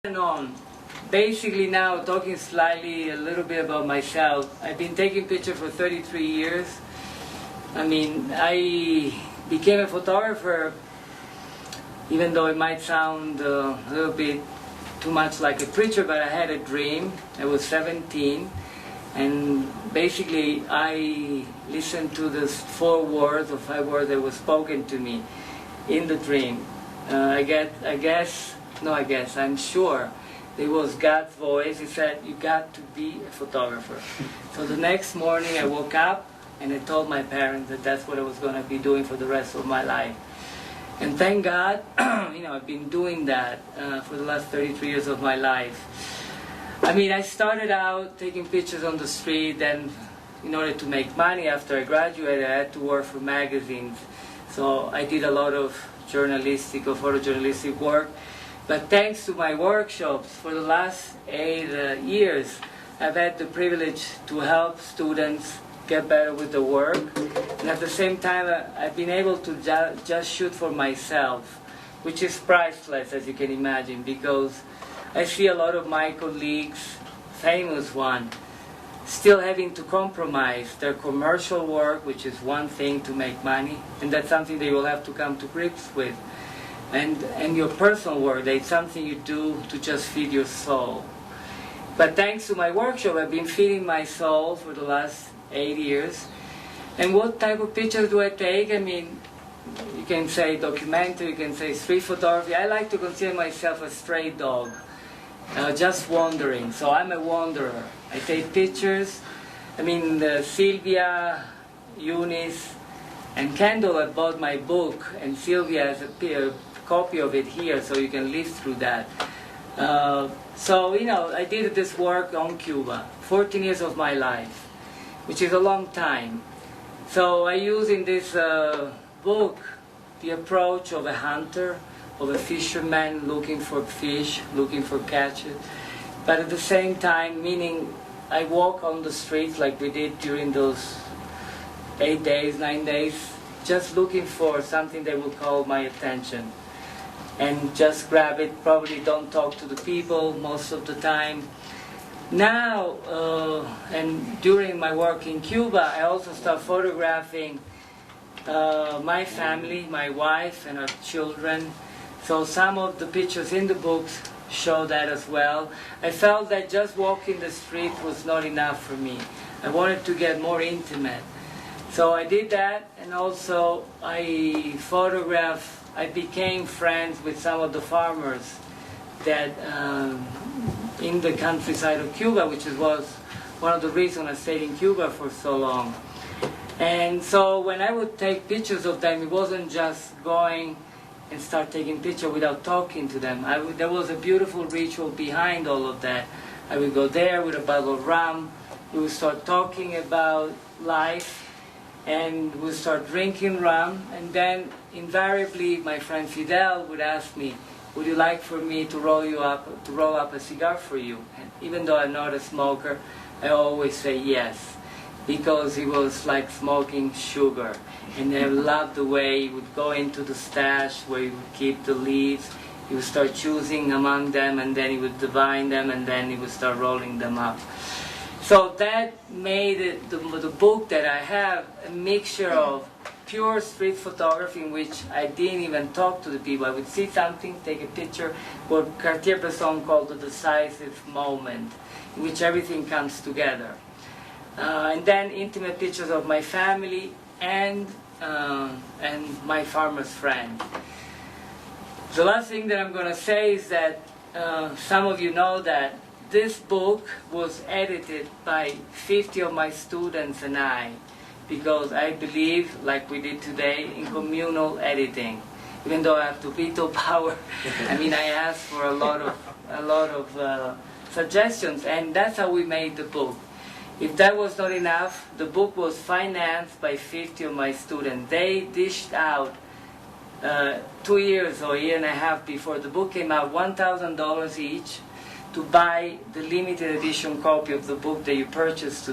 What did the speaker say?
And on. Basically now, talking slightly a little bit about myself, I've been taking pictures for 33 years. I mean, I became a photographer, even though it might sound a little bit too much like a preacher, but I had a dream. I was 17, and basically I listened to the 4 words or 5 words that were spoken to me in the dream. I'm sure it was God's voice. He said, "You got to be a photographer." So the next morning I woke up and I told my parents that that's what I was going to be doing for the rest of my life. And thank God, I've been doing that for the last 33 years of my life. I mean, I started out taking pictures on the street, and in order to make money after I graduated, I had to work for magazines. So I did a lot of journalistic or photojournalistic work. But thanks to my workshops for the last 8 years, I've had the privilege to help students get better with the work. And at the same time, I've been able to just shoot for myself, which is priceless, as you can imagine, because I see a lot of my colleagues, famous ones, still having to compromise their commercial work, which is one thing to make money, and that's something they will have to come to grips with. And your personal work, it's something you do to just feed your soul. But thanks to my workshop, I've been feeding my soul for the last 8 years. And what type of pictures do I take? I mean, you can say documentary, you can say street photography. I like to consider myself a stray dog, just wandering. So I'm a wanderer. I take pictures. I mean, Sylvia, Eunice, and Kendall have bought my book, and Sylvia has a copy of it here, so you can live through that. I did this work on Cuba, 14 years of my life, which is a long time. So I use in this book the approach of a hunter, of a fisherman looking for fish, looking for catches, but at the same time, meaning I walk on the streets like we did during those 8 days, 9 days, just looking for something that will call my attention. And just grab it, probably don't talk to the people most of the time. Now, and during my work in Cuba, I also start photographing my family, my wife and our children. So some of the pictures in the books show that as well. I felt that just walking the street was not enough for me. I wanted to get more intimate. So I did that, and also I became friends with some of the farmers that in the countryside of Cuba, which was one of the reasons I stayed in Cuba for so long. And so when I would take pictures of them, it wasn't just going and start taking pictures without talking to them. There was a beautiful ritual behind all of that. I would go there with a bottle of rum, we would start talking about life, and we'll start drinking rum, and then invariably my friend Fidel would ask me, "Would you like for me to roll up a cigar for you?" And even though I'm not a smoker, I always say yes, because it was like smoking sugar. And I loved the way he would go into the stash where he would keep the leaves. He would start choosing among them, and then he would divine them, and then he would start rolling them up. So that made the book that I have a mixture of pure street photography, in which I didn't even talk to the people. I would see something, take a picture, what Cartier-Bresson called the decisive moment, in which everything comes together. And then intimate pictures of my family and my farmer's friend. The last thing that I'm going to say is that some of you know that this book was edited by 50 of my students and I, because I believe, like we did today, in communal editing. Even though I have to veto power, I asked for a lot of suggestions, and that's how we made the book. If that was not enough, the book was financed by 50 of my students. They dished out 2 years or a year and a half before the book came out, $1,000 each, to buy the limited edition copy of the book that you purchased today.